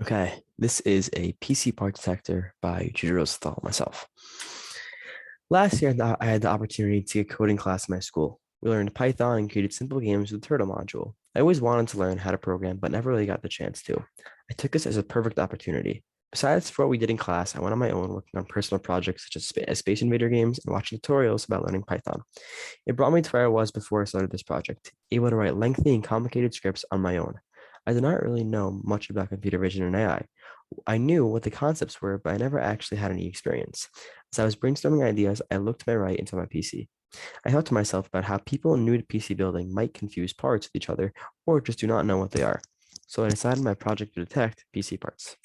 Okay, this is a PC part detector by Gerard Bentley myself. Last year, I had the opportunity to take a coding class in my school. We learned Python and created simple games with the Turtle module. I always wanted to learn how to program, but never really got the chance to. I took this as a perfect opportunity. Besides for what we did in class, I went on my own working on personal projects such as Space Invader games and watching tutorials about learning Python. It brought me to where I was before I started this project, able to write lengthy and complicated scripts on my own. I did not really know much about computer vision and AI. I knew what the concepts were, but I never actually had any experience. As I was brainstorming ideas, I looked to my right into my PC. I thought to myself about how people new to PC building might confuse parts with each other or just do not know what they are. So I decided my project to detect PC parts.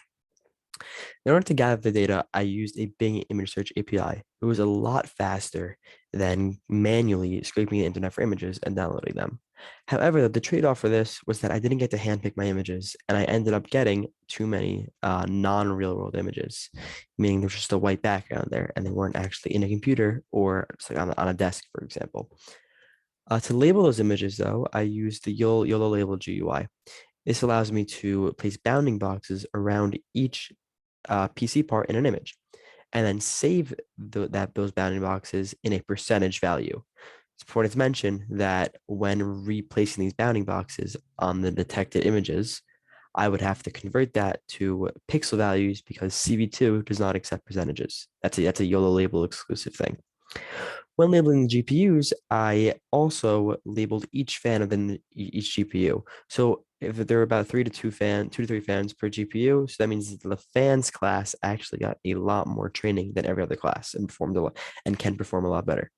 In order to gather the data, I used a Bing image search API. It was a lot faster than manually scraping the internet for images and downloading them. However, the trade-off for this was that I didn't get to handpick my images, and I ended up getting too many non-real world images, meaning there's just a white background there, and they weren't actually in a computer or just like on a desk, for example. To label those images, though, I used the YOLO label GUI. This allows me to place bounding boxes around each PC part in an image, and then save those bounding boxes in a percentage value. It's important to mention that when replacing these bounding boxes on the detected images, I would have to convert that to pixel values because CV2 does not accept percentages. That's a YOLO label exclusive thing. When labeling the GPUs, I also labeled each fan within each GPU. So if there are about two to three fans per GPU, so that means the fans class actually got a lot more training than every other class and performed a lot and can perform a lot better.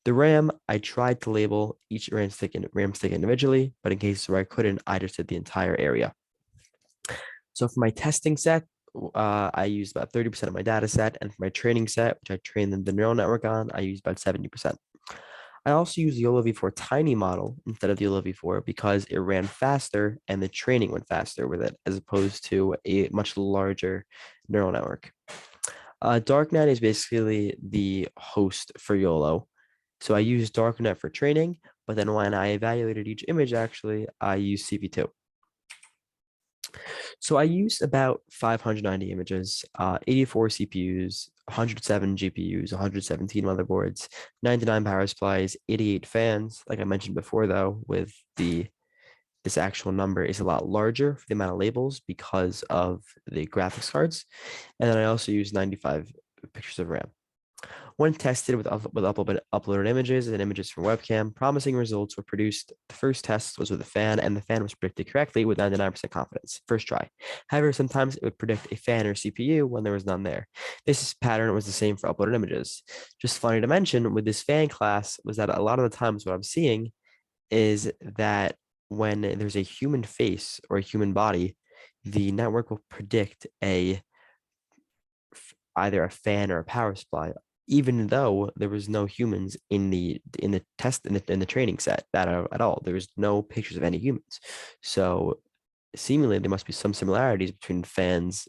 The RAM, I tried to label each RAM stick individually, but in cases where I couldn't, I just did the entire area. So for my testing set, I used about 30% of my data set, and for my training set, which I trained the neural network on, I used about 70%. I also used the YOLO v4 tiny model instead of the YOLO v4 because it ran faster and the training went faster with it, as opposed to a much larger neural network. Darknet is basically the host for YOLO. So I used Darknet for training, but then when I evaluated each image, actually, I used CV2. So I used about 590 images, 84 CPUs, 107 GPUs, 117 motherboards, 99 power supplies, 88 fans. Like I mentioned before, though, with this actual number is a lot larger for the amount of labels because of the graphics cards. And then I also used 95 pictures of RAM. When tested with uploaded images and images from webcam, promising results were produced. The first test was with a fan, and the fan was predicted correctly with 99% confidence, first try. However, sometimes it would predict a fan or CPU when there was none there. This pattern was the same for uploaded images. Just funny to mention with this fan class was that a lot of the times what I'm seeing is that when there's a human face or a human body, the network will predict either a fan or a power supply, even though there was no humans in the test in the training set that at all. There was no pictures of any humans. So seemingly there must be some similarities between fans,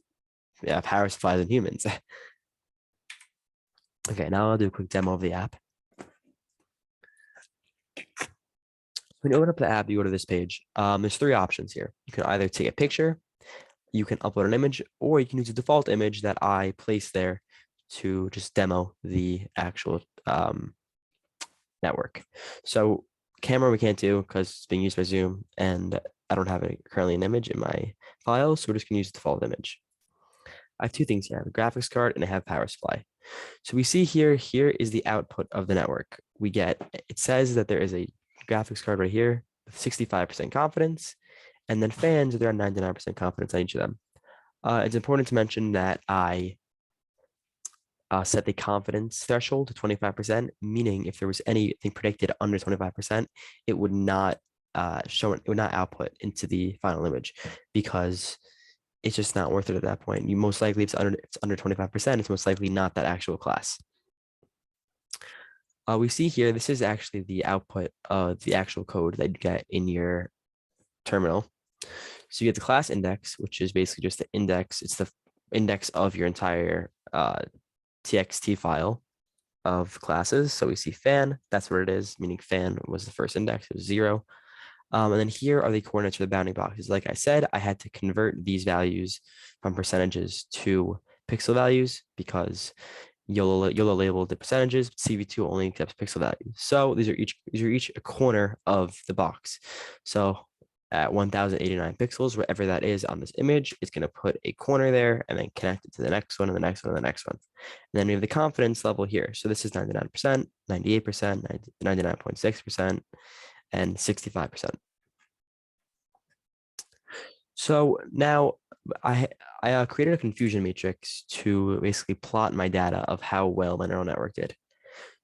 power supplies, and humans. Okay, now I'll do a quick demo of the app. When you open up the app, you go to this page. There's three options here. You can either take a picture, you can upload an image, or you can use a default image that I placed there to just demo the actual network. So camera we can't do because it's being used by Zoom, and I don't have currently an image in my files, so we're just going to use the default image. I have two things here. I have a graphics card and I have power supply. So we see here is the output of the network. It says that there is a graphics card right here with 65% confidence, and then fans, there are 99% confidence on each of them. It's important to mention that I set the confidence threshold to 25%, meaning if there was anything predicted under 25%, it would not output into the final image because it's just not worth it at that point. You most likely, if it's under 25%, it's most likely not that actual class. We see here, this is actually the output of the actual code that you get in your terminal. So you get the class index, which is basically just the index. It's the index of your entire txt file of classes. So we see fan, that's what it is, meaning fan was the first index, it was 0. And then here are the coordinates for the bounding boxes. Like I said, I had to convert these values from percentages to pixel values because YOLO labeled the percentages, but CV2 only accepts pixel values. So these are each a corner of the box. So at 1089 pixels, wherever that is on this image, it's going to put a corner there and then connect it to the next one and the next one and the next one. And then we have the confidence level here. So this is 99%, 98%, 99.6%, and 65%. So now I created a confusion matrix to basically plot my data of how well my neural network did.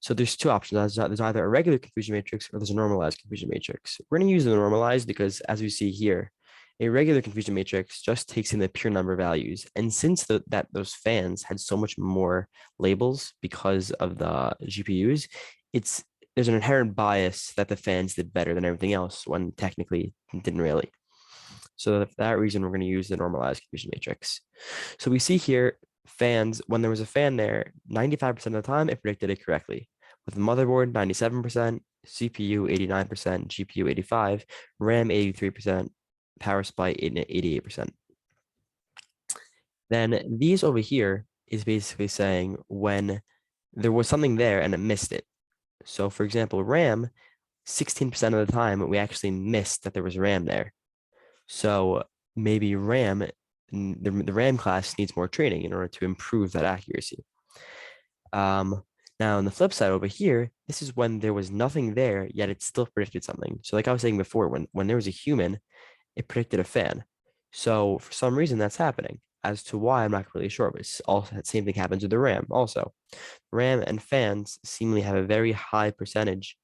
So there's two options. There's either a regular confusion matrix or there's a normalized confusion matrix. We're going to use the normalized because, as we see here, a regular confusion matrix just takes in the pure number values. And since those fans had so much more labels because of the GPUs, there's an inherent bias that the fans did better than everything else when technically it didn't really. So for that reason, we're going to use the normalized confusion matrix. So we see here fans, when there was a fan there, 95% of the time, it predicted it correctly. With the motherboard, 97%, CPU, 89%, GPU, 85%, RAM, 83%, power supply, 88%. Then these over here is basically saying when there was something there and it missed it. So for example, RAM, 16% of the time, we actually missed that there was RAM there. So maybe the RAM class needs more training in order to improve that accuracy. Now on the flip side over here, this is when there was nothing there, yet it still predicted something. So like I was saying before, when there was a human, it predicted a fan. So for some reason that's happening. As to why, I'm not really sure, but also the same thing happens with the RAM also. RAM and fans seemingly have a very high percentage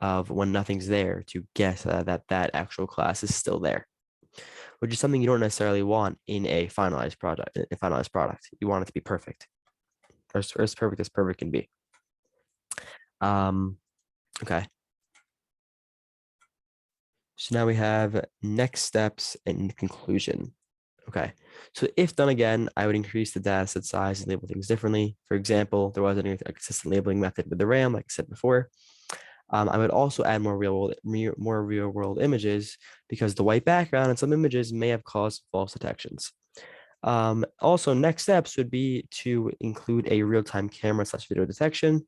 of when nothing's there to guess that actual class is still there, which is something you don't necessarily want in a finalized product. You want it to be perfect, or as perfect as perfect can be. Okay. So now we have next steps and conclusion. Okay. So if done again, I would increase the dataset size and label things differently. For example, there wasn't a consistent labeling method with the RAM, like I said before. I would also add more real world images because the white background and some images may have caused false detections. Also, next steps would be to include a real-time camera / video detection,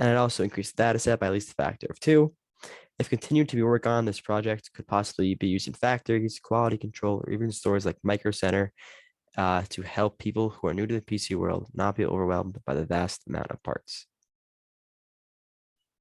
and I'd also increase the data set by at least a factor of 2. If continued to be worked on, this project could possibly be used in factories, quality control, or even stores like Micro Center to help people who are new to the PC world not be overwhelmed by the vast amount of parts.